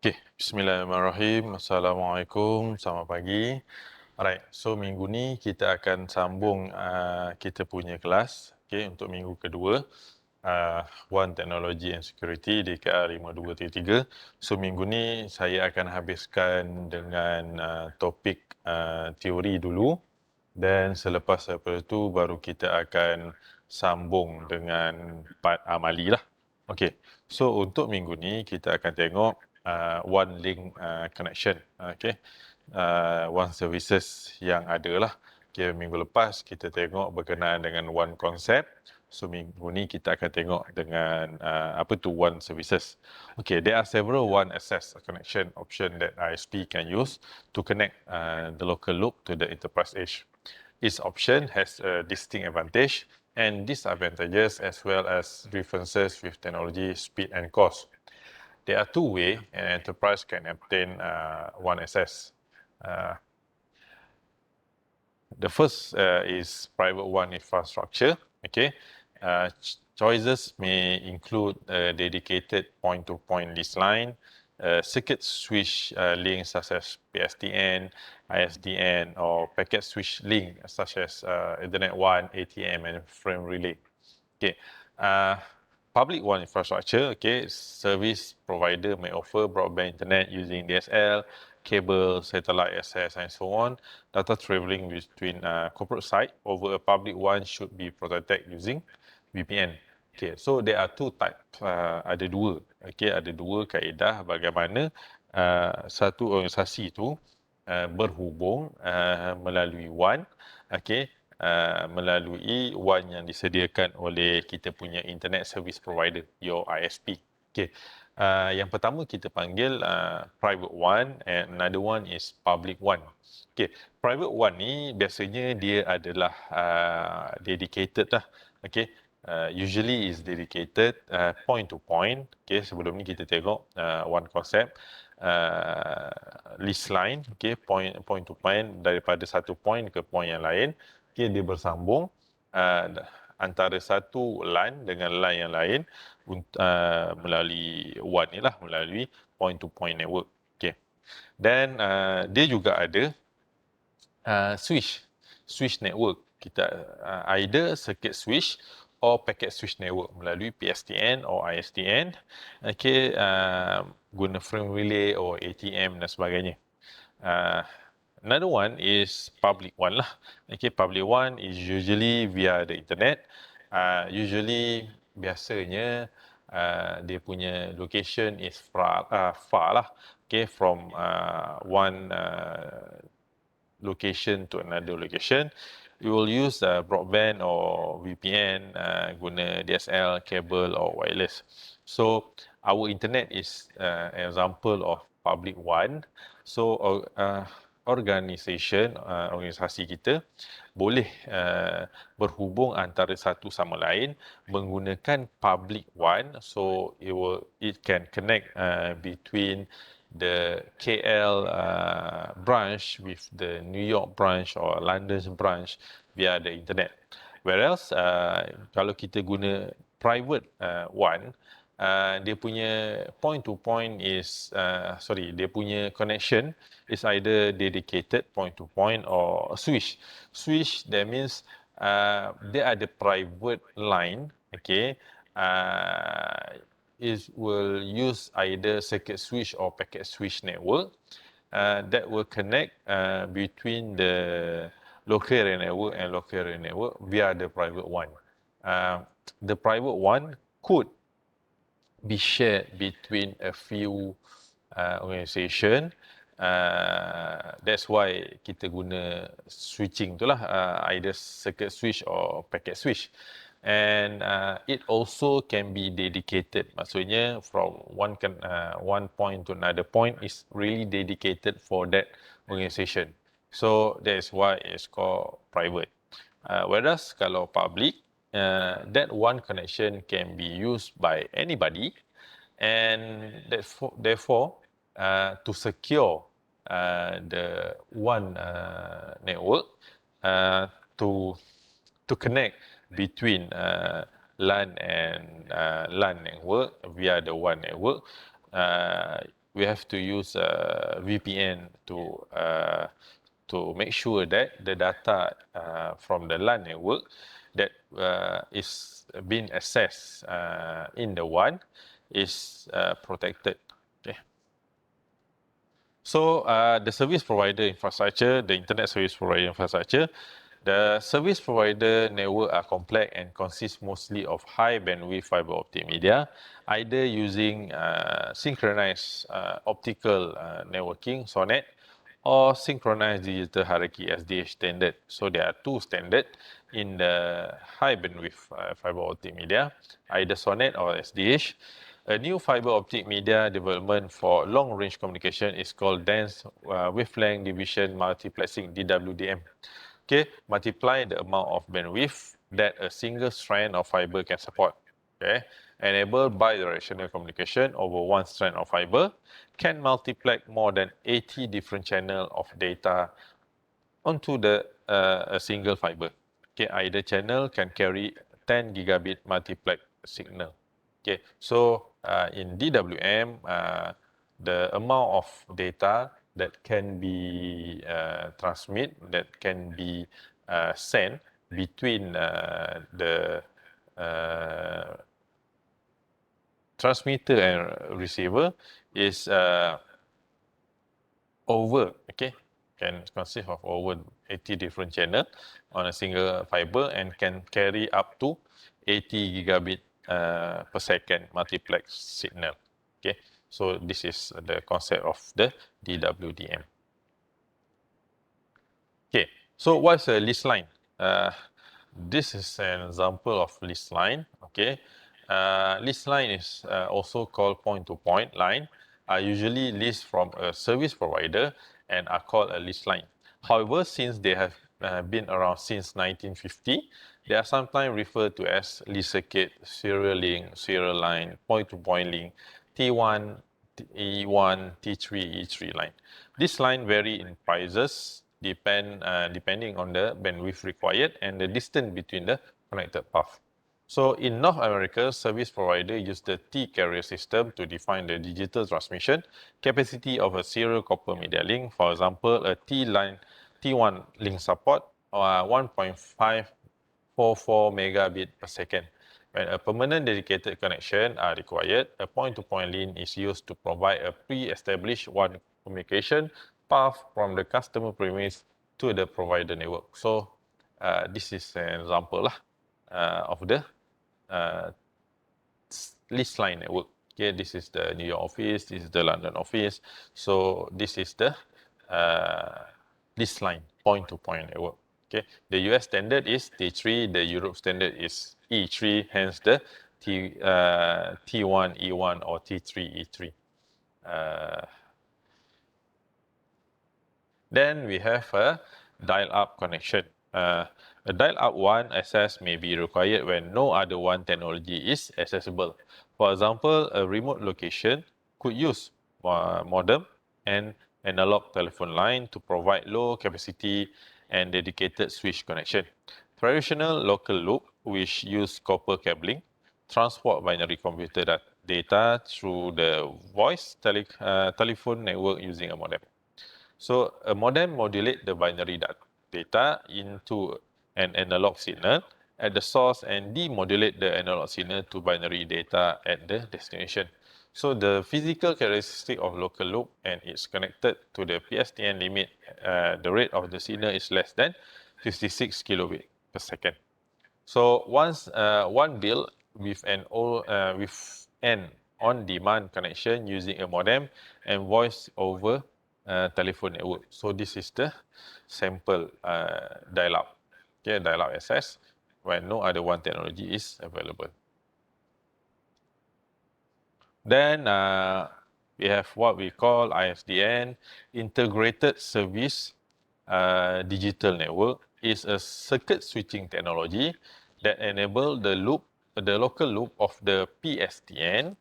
Okay, bismillahirrahmanirrahim. Assalamualaikum, selamat pagi. Alright, so minggu ni kita akan sambung kita punya kelas, okay, untuk minggu kedua. WAN Technology and Security DKR5233. So minggu ni saya akan habiskan dengan topik teori dulu, dan selepas daripada itu baru kita akan sambung dengan part amali lah. Okay, so untuk minggu ni kita akan tengok WAN link connection, okay, WAN services yang ada lah. Okay, minggu lepas kita tengok berkenaan dengan WAN concept. So minggu ni kita akan tengok dengan apa tu WAN services. Okay, there are several WAN access connection option that ISP can use to connect the local loop to the enterprise edge. Each option has a distinct advantage and disadvantages, as well as differences with technology, speed, and cost. There are two ways an enterprise can obtain WAN access. The first is private WAN infrastructure. Okay, choices may include a dedicated point-to-point lease line, circuit switch links such as PSTN, Isdn, or packet switch link such as Ethernet WAN, ATM, and frame relay. Okay, public WAN infrastructure. Okay, service provider may offer broadband internet using DSL, cable, satellite access, and so on. Data traveling between corporate site over a public WAN should be protected using VPN. Okay, so there are two types. Ada dua. Okay, ada dua kaedah bagaimana satu organisasi itu berhubung melalui WAN. Okay, melalui WAN yang disediakan oleh kita punya internet service provider, your ISP. Okay. Yang pertama kita panggil private WAN, and another one is public WAN. Okay, private WAN ni biasanya dia adalah dedicated lah. Okay, usually is dedicated point to point. Okay, sebelum ni kita tengok WAN concept. Lease line, okay, point to point, daripada satu point ke point yang lain. Okay, dia bersambung antara satu LAN dengan LAN yang lain melalui WAN ni lah, melalui point to point network. Okay. Dan dia juga ada switch network. Kita either circuit switch or packet switch network melalui PSTN or ISDN. Okay, guna frame relay or ATM dan sebagainya. Another one is public WAN lah. Okay, public WAN is usually via the internet. Usually biasanya dia punya location is far lah. Okay, from one location to another location. We will use broadband or VPN, guna DSL, cable or wireless. So our internet is an example of public WAN. So organisasi kita boleh berhubung antara satu sama lain menggunakan public WAN. So it can connect between the KL branch with the New York branch or London branch via the internet. Whereas kalau kita guna private WAN, dia punya point to point is dia punya connection is either dedicated point to point or switch. Switch, that means dia ada private line. Okay, will use either circuit switch or packet switch network that will connect between the local area network and local area network via the private WAN. The private WAN could be shared between a few organisation. That's why kita guna switching tu lah, either circuit switch or packet switch. And it also can be dedicated. Maksudnya from one point to another point is really dedicated for that organisation. So that's why it's called private. Whereas kalau public, that one connection can be used by anybody, and therefore to secure the one network, to connect between LAN and LAN network via the WAN network, we have to use VPN to make sure that the data from the LAN network that is being accessed in the WAN is protected. Okay. So the service provider infrastructure, the internet service provider infrastructure, the service provider network are complex and consist mostly of high bandwidth fiber optic media, either using synchronized optical networking, SONET, or synchronized digital hierarchy SDH standard. So there are two standards in the high bandwidth fiber optic media, either SONET or SDH. A new fiber optic media development for long range communication is called dense wavelength division multiplexing DWDM. Okay, multiply the amount of bandwidth that a single strand of fiber can support. Okay, enable bidirectional communication over one strand of fiber, can multiplex more than 80 different channels of data onto a single fiber. Okay, either channel can carry 10 gigabit multiplex signal. Okay, so in DWM, the amount of data that can be that can be sent between the transmitter and receiver is can consist of over 80 different channels on a single fiber and can carry up to 80 gigabit per second multiplex signal. Okay, so this is the concept of the DWDM. Okay, so what's a lease line? This is an example of lease line. Okay, lease line is also called point-to-point line. Are usually leased from a service provider and are called a lease line. However, since they have been around since 1950, they are sometimes referred to as lease circuit, serial link, serial line, point-to-point link, T1, E1, T3, E3 line. This line vary in prices depending on the bandwidth required and the distance between the connected path. So in North America, service provider use the T-carrier system to define the digital transmission capacity of a serial copper media link. For example, a T1 link support 1.544 megabit per second. When a permanent dedicated connection are required, a point-to-point link is used to provide a pre-established WAN communication path from the customer premise to the provider network. So this is an example of the lease line network. Okay, this is the New York office, this is the London office. So this is the lease line point-to-point network. Okay, the US standard is T3, the Europe standard is E3, hence the T1, E1 or T3, E3. Then we have a dial-up connection. A dial-up WAN access may be required when no other WAN technology is accessible. For example, a remote location could use modem and analog telephone line to provide low capacity and dedicated switch connection. Traditional local loop, which use copper cabling, transport binary computer data through the voice telephone network using a modem. So a modem modulates the binary data into an analog signal at the source and demodulate the analog signal to binary data at the destination. So the physical characteristic of local loop and it's connected to the PSTN limit, the rate of the signal is less than 56 kilobit per second. So once one built with an on-demand connection using a modem and voice over telephone network. So this is the sample dial-up. Okay, dial-up access when no other WAN technology is available. Then we have what we call Isdn, Integrated Service Digital Network. Is a circuit switching technology that enable the local loop of the PSTN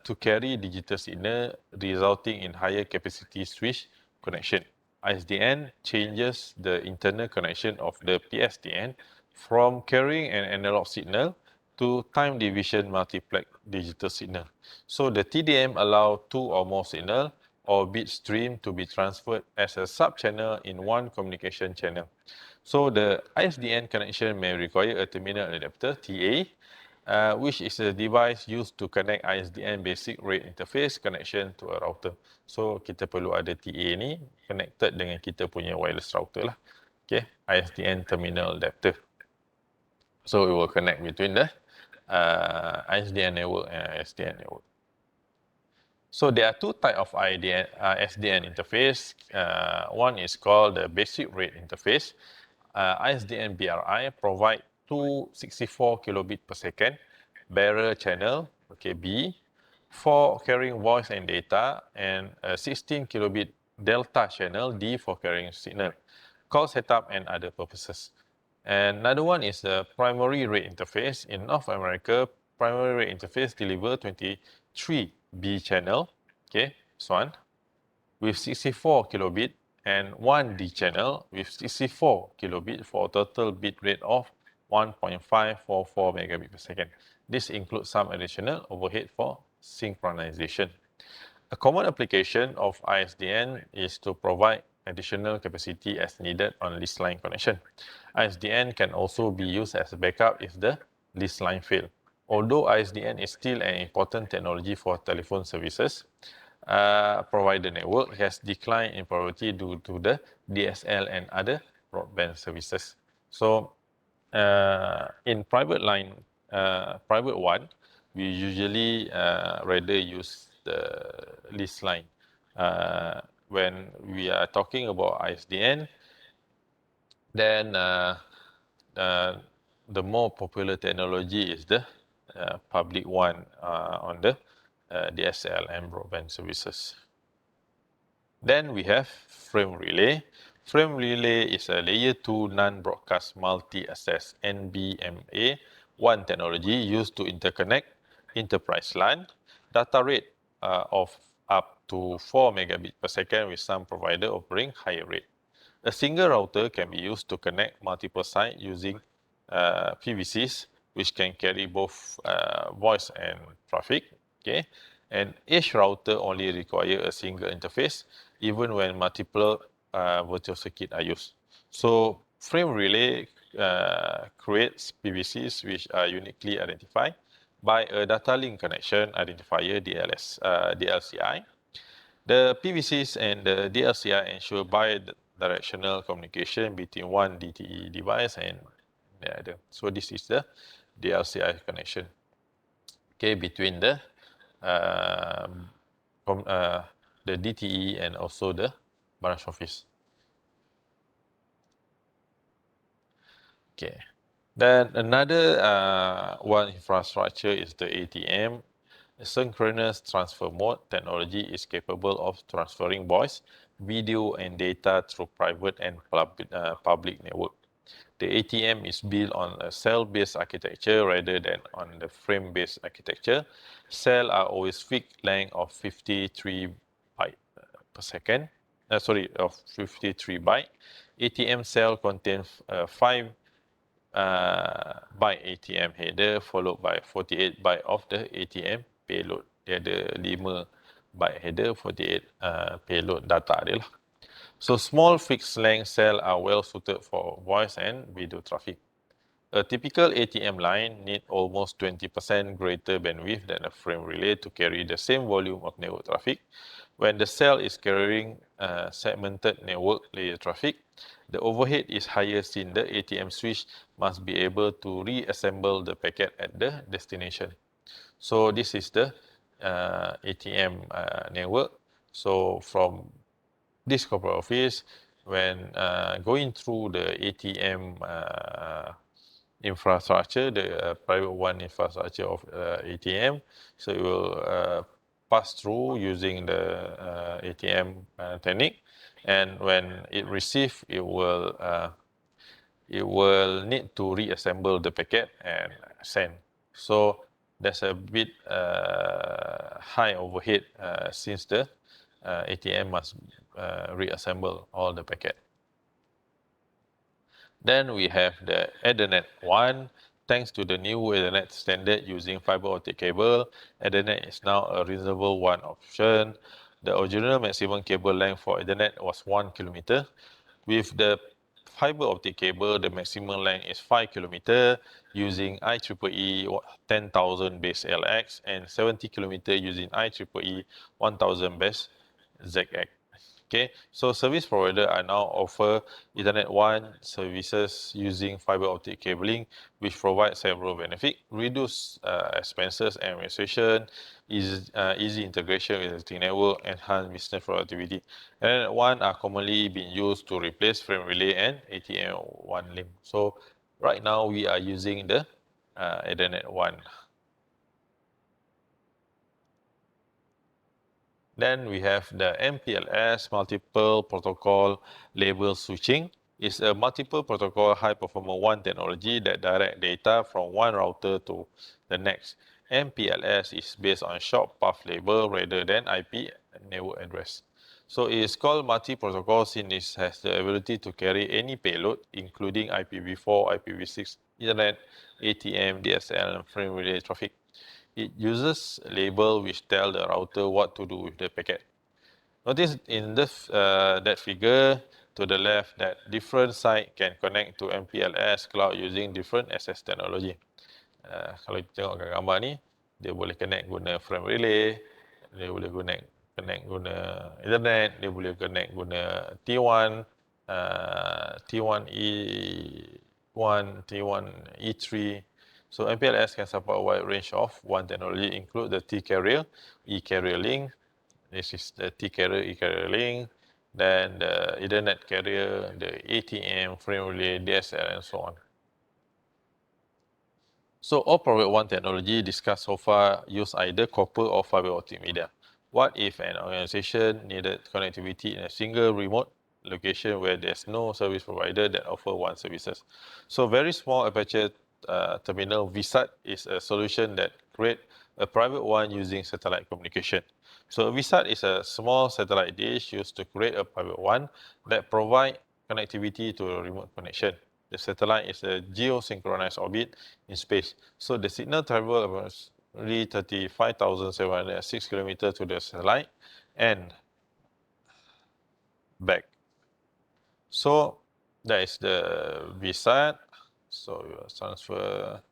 to carry digital signal, resulting in higher capacity switch connection. Isdn changes the internal connection of the PSTN from carrying an analog signal to time division multiplex digital signal. So the TDM allow 2 or more signal or bit stream to be transferred as a sub-channel in one communication channel. So the Isdn connection may require a terminal adapter, TA, which is a device used to connect Isdn basic rate interface connection to a router. So kita perlu ada TA ni connected dengan kita punya wireless router lah. Okay, Isdn terminal adapter. So it will connect between the Isdn network and SDN network. So there are two types of SDN interface. One is called the basic rate interface. Isdn BRI provide 264 kilobit per second bearer channel, okay, B, for carrying voice and data, and a 16 kilobit delta channel, D, for carrying signal, call setup and other purposes. And another one is the primary rate interface. In North America, primary rate interface deliver 23 B channel, okay, this one, with 64 kilobit, and 1 D channel with 64 kilobit for a total bit rate of 1.544 megabit per second. This includes some additional overhead for synchronization. A common application of Isdn is to provide additional capacity as needed on lease line connection. Isdn can also be used as a backup if the lease line fails. Although Isdn is still an important technology for telephone services, provider network has declined in priority due to the DSL and other broadband services. So in private line, private one, we usually rather use the lease line. When we are talking about Isdn, then the more popular technology is the public one on the DSL and broadband services. Then we have frame relay. Frame relay is a layer 2 non-broadcast multi-access NBMA WAN technology used to interconnect enterprise LAN data rate of up to 4 megabit per second with some provider offering higher rate. A single router can be used to connect multiple sites using PVCs, which can carry both voice and traffic. Okay, and each router only requires a single interface, even when multiple virtual circuits are used. So frame relay creates PVCs which are uniquely identified by a data link connection identifier DLCI. The PVCs and the DLCI ensure bi-directional communication between one DTE device and the other. So this is the DLCI connection, okay, between the DTE and also the branch office. Okay. Then another one infrastructure is the ATM. Synchronous transfer mode technology is capable of transferring voice, video, and data through private and public network. The ATM is built on a cell-based architecture rather than on the frame-based architecture. Cells are always fixed length of 53 byte per second. Of 53 byte. ATM cell contains 5 byte ATM header followed by 48 byte of the ATM payload. Dia ada 5 byte header, 48 payload data dia lah. So small fixed length cells are well suited for voice and video traffic. A typical ATM line needs almost 20% greater bandwidth than a frame relay to carry the same volume of network traffic. When the cell is carrying segmented network layer traffic, the overhead is higher since the ATM switch must be able to reassemble the packet at the destination. So this is the ATM network. So from this corporate office, when going through the ATM infrastructure, the private one infrastructure of ATM, so it will pass through using the ATM technique, and when it receives, it will need to reassemble the packet and send. So there's a bit high overhead since the ATM must reassemble all the packet. Then we have the Ethernet 1. Thanks to the new Ethernet standard using fiber optic cable, Ethernet is now a reasonable one option. The original maximum cable length for Ethernet was 1 kilometer. With the fiber optic cable, the maximum length is 5 kilometer using IEEE 10,000 base LX and 70 kilometer using IEEE 1000 base ZX. Okay, so service provider are now offer Ethernet WAN services using fiber optic cabling, which provides several benefits: reduce expenses and administration, easy integration with existing network, enhance business productivity. Ethernet WAN are commonly being used to replace frame relay and ATM WAN link. So right now we are using the Ethernet WAN. Then we have the MPLS, multiple protocol label switching. It's a multiple protocol high performance WAN technology that direct data from one router to the next. MPLS is based on short path label rather than IP network address. So it is called multi-protocol since it has the ability to carry any payload, including IPv4, IPv6, Ethernet, ATM, DSL, and frame relay traffic. It uses label which tell the router what to do with the packet. Notice in this that figure to the left that different site can connect to MPLS cloud using different access technology. Kalau kita tengok kat gambar ni, dia boleh connect guna frame relay, dia boleh connect guna Ethernet, dia boleh connect guna T1, T1E1, T1E3. So MPLS can support a wide range of WAN technology, include the T-carrier, E-carrier link. This is the T-carrier, E-carrier link. Then the Ethernet carrier, the ATM, frame relay, DSL, and so on. So all private WAN technology discussed so far use either copper or fiber optic media. What if an organization needed connectivity in a single remote location where there's no service provider that offer WAN services? So very small aperture terminal VSAT is a solution that create a private WAN using satellite communication. So a VSAT is a small satellite dish used to create a private WAN that provide connectivity to a remote connection. The satellite is a geosynchronized orbit in space. So the signal travels approximately 35,706 kilometers to the satellite and back. So that is the VSAT. So we will transfer.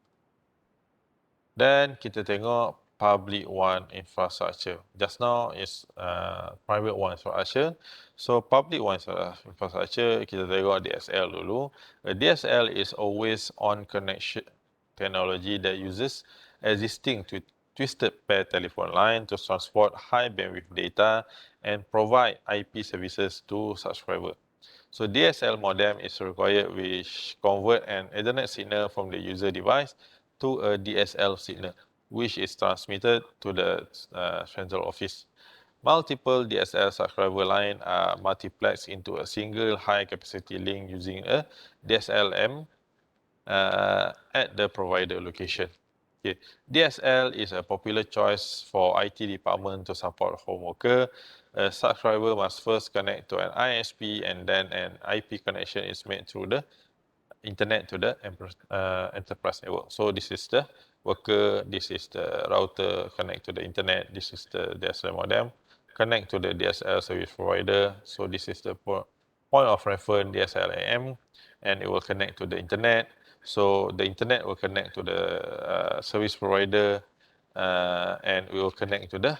Then kita tengok public WAN infrastructure. Just now is private WAN infrastructure. So public WAN infrastructure, kita tengok DSL dulu. A DSL is always on connection technology that uses existing twisted pair telephone line to transport high bandwidth data and provide IP services to subscribers. So DSL modem is required which convert an Ethernet signal from the user device to a DSL signal, which is transmitted to the central office. Multiple DSL subscriber lines are multiplexed into a single high capacity link using a DSLM at the provider location. Okay. DSL is a popular choice for IT department to support home worker. A subscriber must first connect to an ISP and then an IP connection is made through the internet to the enterprise network. So this is the worker, this is the router, connect to the internet, this is the DSL modem, connect to the DSL service provider. So this is the point of reference DSL-AM, and it will connect to the internet. So the internet will connect to the service provider, and we will connect to the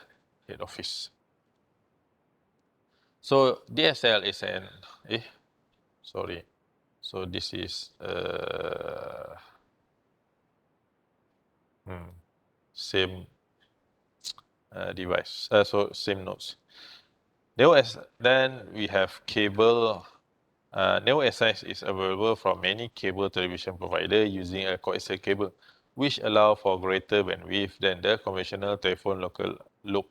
head office. So DSL is an, So this is same device, so same nodes. Then we have cable. Network access is available from many cable television provider using a coaxial cable, which allow for greater bandwidth than the conventional telephone local loop.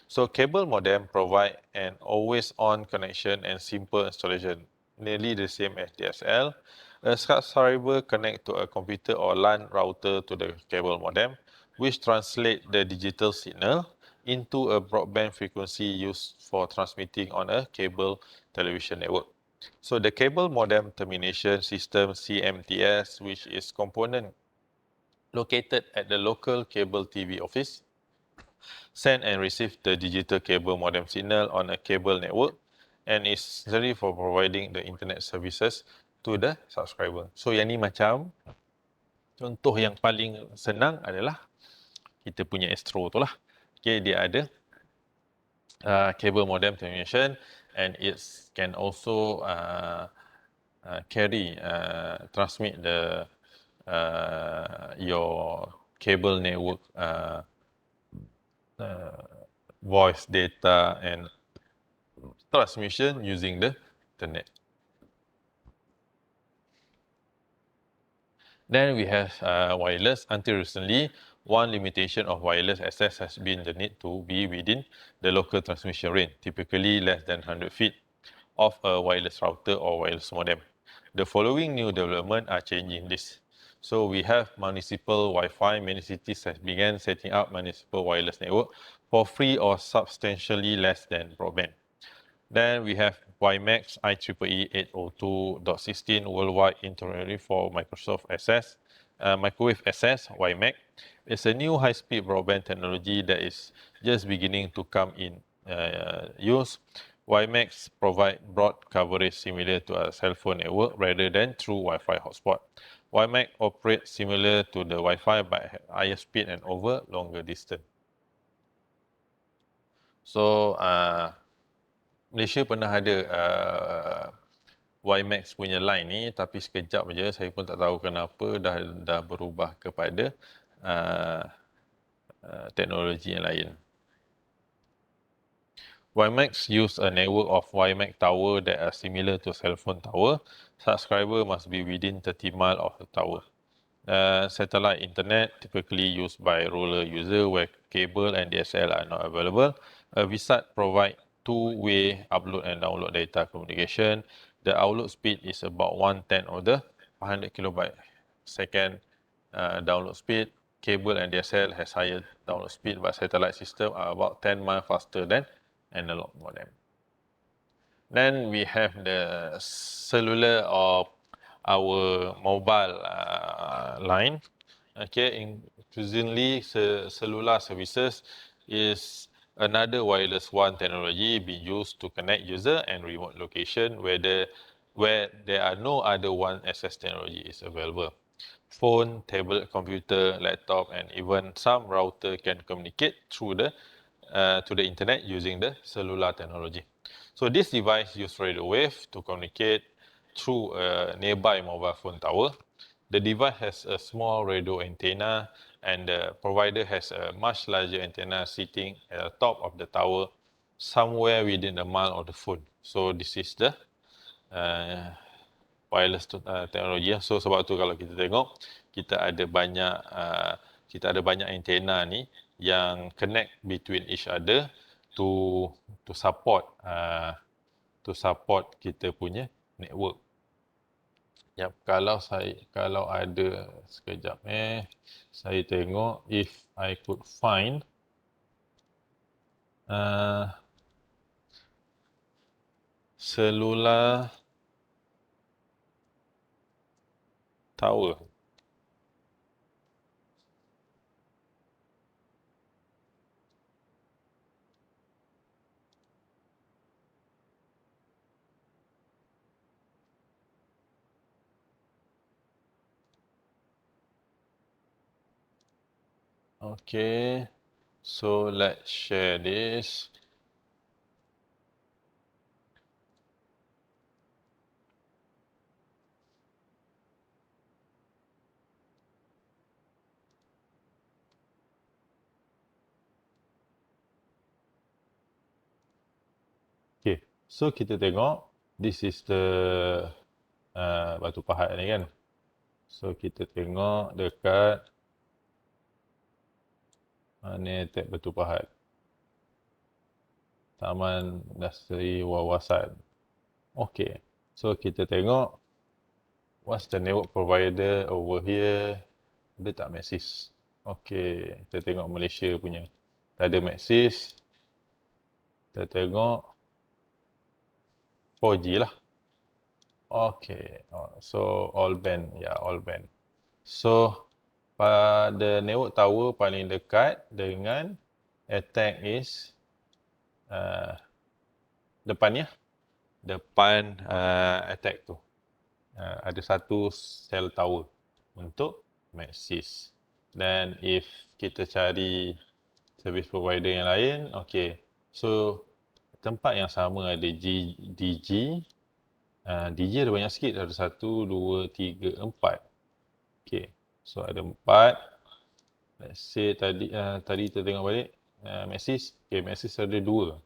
So cable modem provide an always-on connection and simple installation, nearly the same as DSL. A subscriber connect to a computer or LAN router to the cable modem, which translate the digital signal into a broadband frequency used for transmitting on a cable television network. So the cable modem termination system CMTS, which is component located at the local cable TV office, send and receive the digital cable modem signal on a cable network, and is necessary for providing the internet services to the subscriber. So yang ni macam contoh yang paling senang adalah kita punya Astro tu lah. Okay, dia ada cable modem termination, and it can also transmit the your cable network voice data and transmission using the internet. Then we have wireless. Until recently, one limitation of wireless access has been the need to be within the local transmission range, typically less than 100 feet of a wireless router or wireless modem. The following new development are changing this. So we have municipal Wi-Fi. Many cities have begun setting up municipal wireless network for free or substantially less than broadband. Then we have WiMAX IEEE 802.16 worldwide internet for Microsoft access, microwave access, WiMAX. It's a new high-speed broadband technology that is just beginning to come in use. WiMAX provide broad coverage similar to a cell phone network rather than through Wi-Fi hotspot. WiMAX operates similar to the Wi-Fi but higher speed and over longer distance. So, Malaysia pernah ada WiMAX punya line ni, tapi sekejap je, saya pun tak tahu kenapa dah berubah kepada teknologi yang lain. WiMAX use a network of WiMAX tower that are similar to cell phone tower. Subscriber must be within 30 miles of the tower. Satellite internet typically used by rural user where cable and DSL are not available. VSAT provide two-way upload and download data communication. The upload speed is about 1/10 of the 500 kilobyte second download speed. Cable and DSL has higher download speed, but satellite system are about 10 miles faster than analog modem. Then we have the cellular or our mobile line. Okay, increasingly cellular services is another wireless WAN technology being used to connect user and remote location where there are no other WAN access technology is available. Phone, tablet, computer, laptop, and even some router can communicate through to the internet using the cellular technology. So this device uses radio wave to communicate through a nearby mobile phone tower. The device has a small radio antenna, and the provider has a much larger antenna sitting at the top of the tower somewhere within a mile of the phone. So this is the wireless technology. So sebab tu kalau kita tengok, kita ada banyak antenna ni yang connect between each other to support kita punya network. Yap, kalau ada sekejap saya tengok if I could find cellular tower. Okay, so let's share this. Okay, so kita tengok, this is the batu pahat ni kan. So kita tengok dekat ni tab batu pahat. Taman Industri Wawasan. Okay, so kita tengok what's the network provider over here. Ada tak Maxis? Okay, kita tengok Malaysia punya. Tak ada Maxis. Kita tengok 4G lah. Okay, so all band. Yeah, all band. So pada network tower paling dekat dengan attack is depannya, depan attack tu. Ada satu cell tower untuk MAC. Dan if kita cari service provider yang lain, okay. So, tempat yang sama ada DG. DG ada banyak sikit, ada 1, 2, 3, 4. Okay. So, ada 4. Let's say tadi kita tengok balik MAC. Okay, MAC ada 2.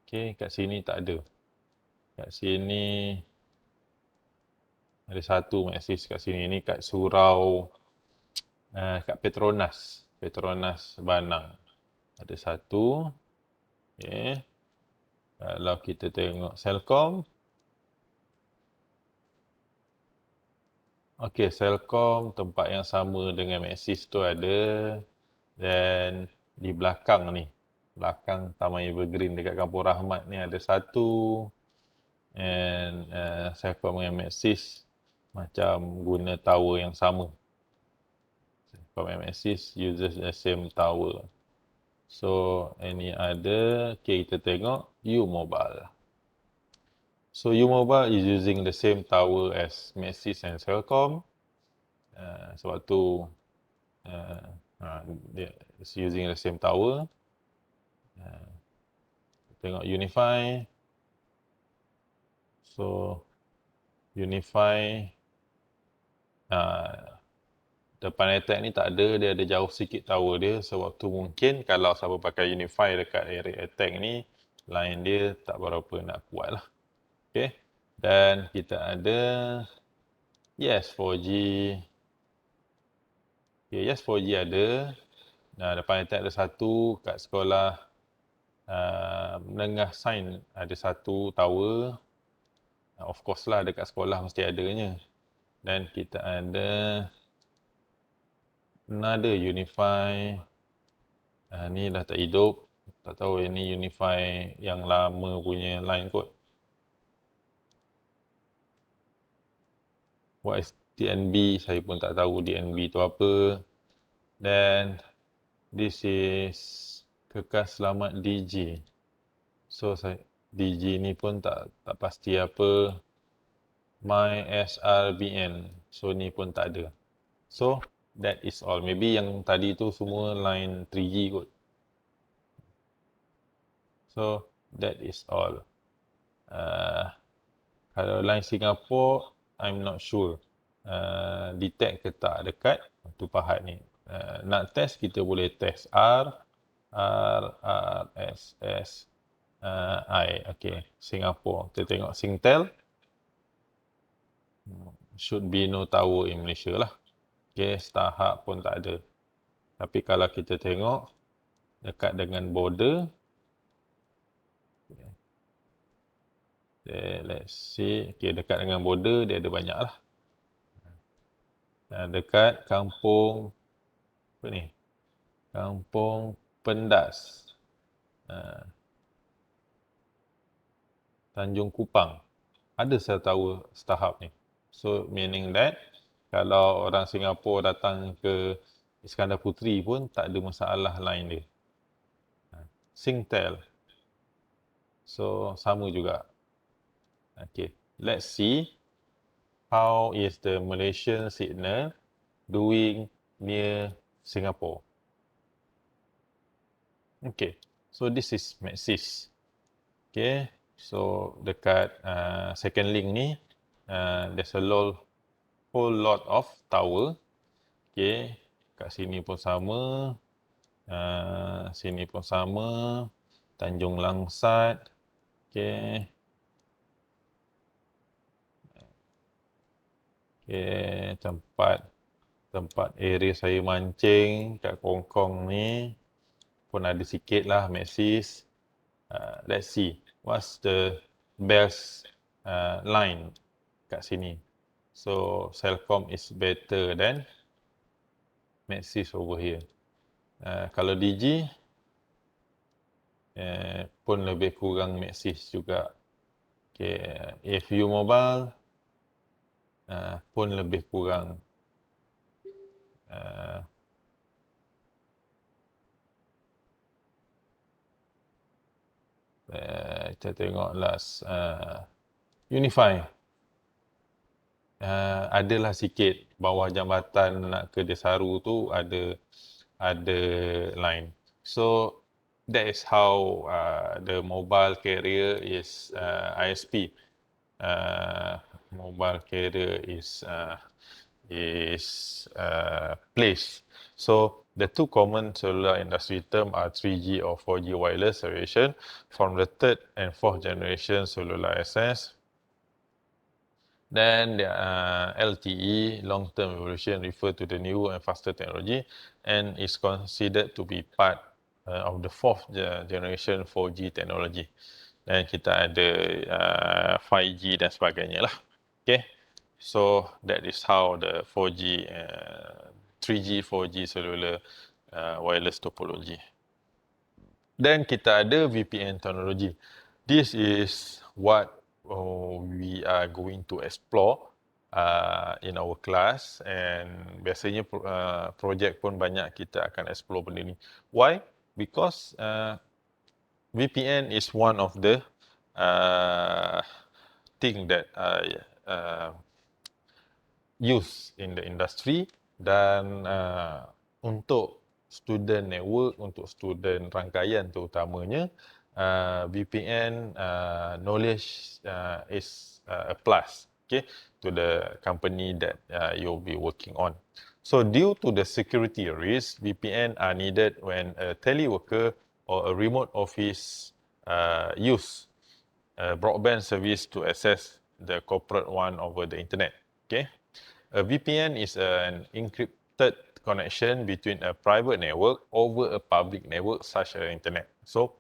Okay, kat sini tak ada. Kat sini ada 1 MAC kat sini. Ini kat surau, kat Petronas Banang. Ada 1. Okay. Kalau kita tengok Celcom. Okay, Celcom tempat yang sama dengan Maxis tu ada. Dan di belakang ni, belakang Taman Evergreen dekat Kampung Rahmat ni ada 1. And Celcom dengan Maxis macam guna tower yang sama. Celcom and Maxis uses the same tower. So, any other, okay, kita tengok U-Mobile. So, U-Mobile is using the same tower as Maxis and Celcom. Sebab tu, it's using the same tower. Tengok Unify. So, Unify, depan attack ni tak ada, dia ada jauh sikit tower dia. Sebab tu mungkin kalau siapa pakai Unify dekat area attack ni, line dia tak berapa nak kuat lah. Okay. Dan kita ada Yes 4G. Okay, Yes 4G ada. Depan attack ada 1. Kat sekolah menengah sains ada 1 tower. Of course lah, dekat sekolah mesti adanya. Dan kita ada another Unify. Ni dah tak hidup. Tak tahu ini Unify yang lama punya line kot. What is DNB? Saya pun tak tahu DNB tu apa. Dan this is kekal selamat DG. So DG ni pun tak pasti apa. My SRBN. So ni pun tak ada. So that is all. Maybe yang tadi tu semua line 3G kot. So that is all. Kalau line Singapore, I'm not sure. Detect ke tak dekat tu pahat ni. Nak test, kita boleh test R, S, S, I. Okay, Singapore. Kita tengok Singtel. Should be no tower in Malaysia lah. Okay, Starhub pun tak ada. Tapi kalau kita tengok dekat dengan border. Okay, let's see. Okay, dekat dengan border dia ada banyak lah. Dekat kampung apa ni? Kampung Pendas. Tanjung Kupang. Ada cell tower Starhub ni. So, meaning that kalau orang Singapura datang ke Iskandar Puteri pun tak ada masalah line dia. Singtel. So, sama juga. Okay, let's see how is the Malaysian signal doing near Singapore. Okay, so this is Maxis. Okay, so dekat second link ni, there's a whole lot of tower. Okay, kat sini pun sama, sini pun sama, Tanjung Langsat. Okay. Okay, tempat area saya mancing kat Kongkong ni pun ada sikit lah Maxis. Let's see what's the best line kat sini. So Celcom is better than Maxis over here. Kalau DG pun lebih kurang Maxis juga. Okay, if U-Mobile pun lebih kurang Kita tengok last Unify. Adalah sikit bawah jambatan nak ke Desaru tu ada line. So that is how the mobile carrier is ISP. Mobile carrier is placed. So the two common cellular industry term are 3G or 4G wireless variation from the third and fourth generation cellular access. Then the LTE, long-term evolution, refer to the newer and faster technology and is considered to be part of the fourth generation 4G technology. Dan kita ada 5G dan sebagainya lah. Okay. So that is how the 4G, 3G, 4G cellular wireless topology. Then kita ada VPN technology. This is what we are going to explore in our class, and biasanya projek pun banyak kita akan explore benda ni. Why? Because VPN is one of the thing that used in the industry, dan untuk student network, untuk student rangkaian terutamanya, VPN knowledge is a plus, okay, to the company that you'll be working on. So due to the security risk, VPN are needed when a teleworker or a remote office use broadband service to access the corporate WAN over the internet. Okay, a VPN is an encrypted connection between a private network over a public network such as internet. So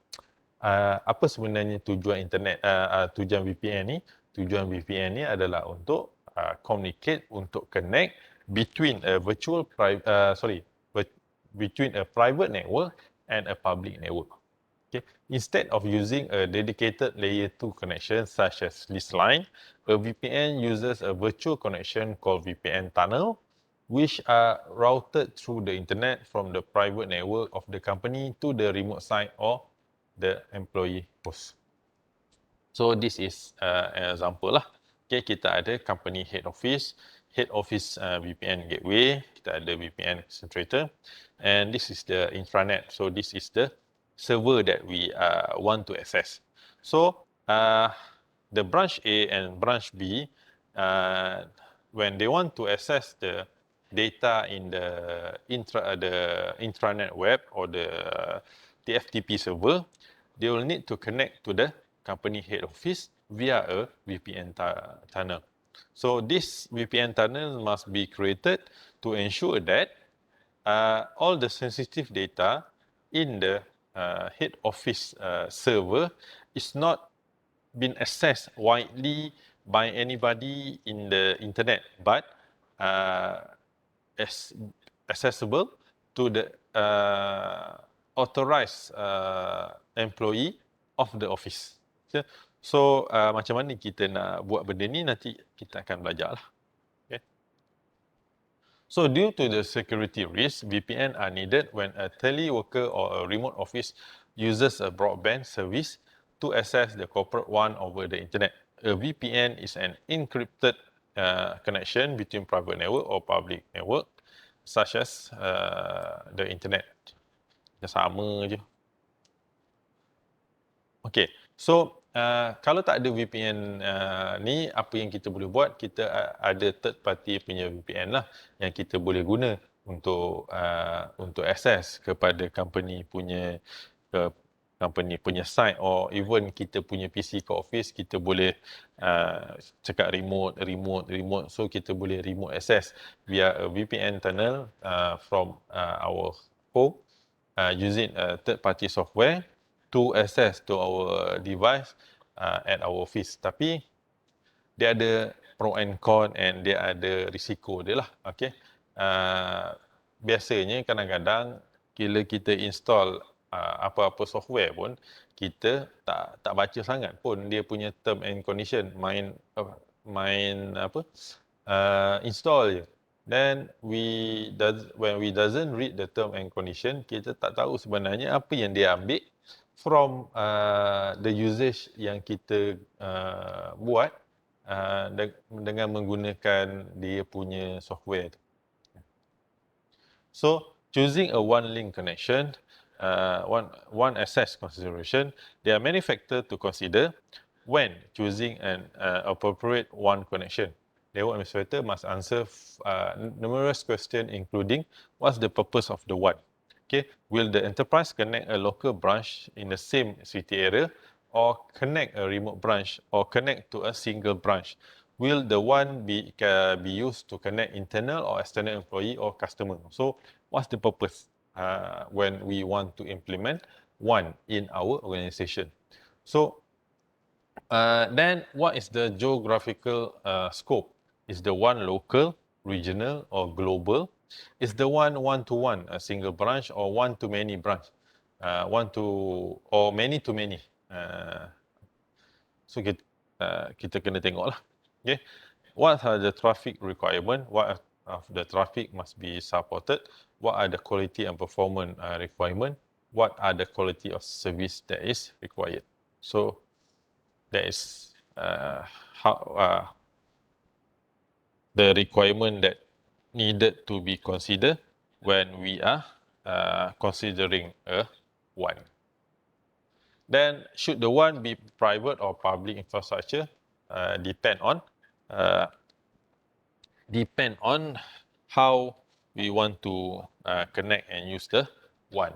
apa sebenarnya tujuan internet, tujuan VPN ni? Tujuan VPN ni adalah untuk communicate, untuk connect between a between a private network and a public network. Okay. Instead of using a dedicated layer 2 connection such as this line, a VPN uses a virtual connection called VPN tunnel, which are routed through the internet from the private network of the company to the remote site or the employee host. So this is an example lah. Okay, kita ada company head office VPN gateway, kita ada VPN concentrator, and this is the intranet. So this is the server that we want to access. So the branch A and branch B, when they want to access the data in the intranet web or the FTP server, they will need to connect to the company head office via a VPN tunnel. So this VPN tunnel must be created to ensure that all the sensitive data in the head office server is not been accessed widely by anybody in the internet, but accessible to the authorized employee of the office. So macam mana kita nak buat benda ni, nanti kita akan belajar lah. Okay. So due to the security risk, VPN are needed when a teleworker or a remote office uses a broadband service to access the corporate WAN over the internet. A VPN is an encrypted connection between private network or public network, such as the internet. Sama je. Okay, so kalau tak ada VPN ni, apa yang kita boleh buat? Kita ada third party punya VPN lah yang kita boleh guna untuk access kepada company punya site, or even kita punya PC ke office, kita boleh cakap remote, so kita boleh remote access via a VPN tunnel from our home using a third party software to access to our device at our office. Tapi dia ada pro and con, and dia ada risiko dia lah. Okay. Biasanya kadang-kadang bila kita install apa-apa software pun, kita tak baca sangat pun dia punya term and condition, main install je. Then when we doesn't read the term and condition, kita tak tahu sebenarnya apa yang dia ambil from the usage yang kita buat dengan menggunakan dia punya software. So choosing a one link connection, one access consideration, there are many factors to consider when choosing an appropriate one connection. Network administrator must answer numerous questions, including what's the purpose of the WAN? Okay, will the enterprise connect a local branch in the same city area, or connect a remote branch, or connect to a single branch? Will the WAN be used to connect internal or external employee or customer? So, what's the purpose when we want to implement WAN in our organization? So, then what is the geographical scope? Is the WAN local, regional, or global? Is the WAN one-to-one, a single branch, or one-to-many branch? Or many-to-many. So kita kena tengok lah. Okay. What are the traffic requirement? What of the traffic must be supported? What are the quality and performance requirement? What are the quality of service that is required? So that is how the requirement that needed to be considered when we are considering a WAN. Then should the WAN be private or public infrastructure? Depend on how we want to connect and use the WAN.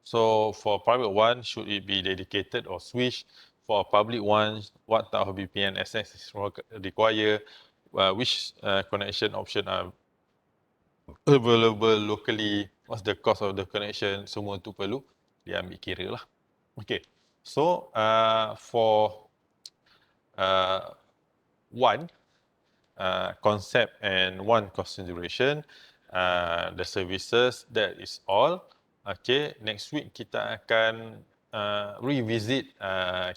So for private WAN, should it be dedicated or switched? For public WAN, what type of VPN access is required? Which connection option are available locally? What's the cost of the connection? Semua tu perlu diambil kira lah. Okay, so for WAN concept and WAN consideration, the services, that is all. Okay, next week kita akan revisit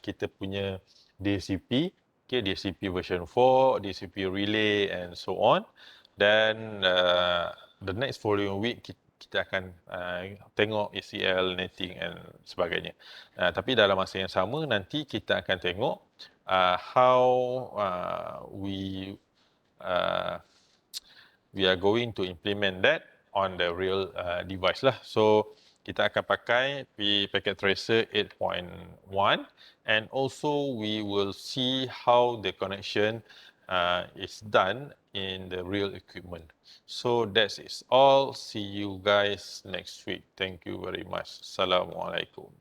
kita punya DCP, okay, DCP version 4, DCP relay and so on. Then the next following week kita akan tengok ACL, netting and sebagainya. Tapi dalam masa yang sama nanti kita akan tengok how we are going to implement that on the real device lah. So kita akan pakai packet tracer 8.1 and also we will see how the connection is done in the real equipment. So that is all. See you guys next week. Thank you very much. Assalamualaikum.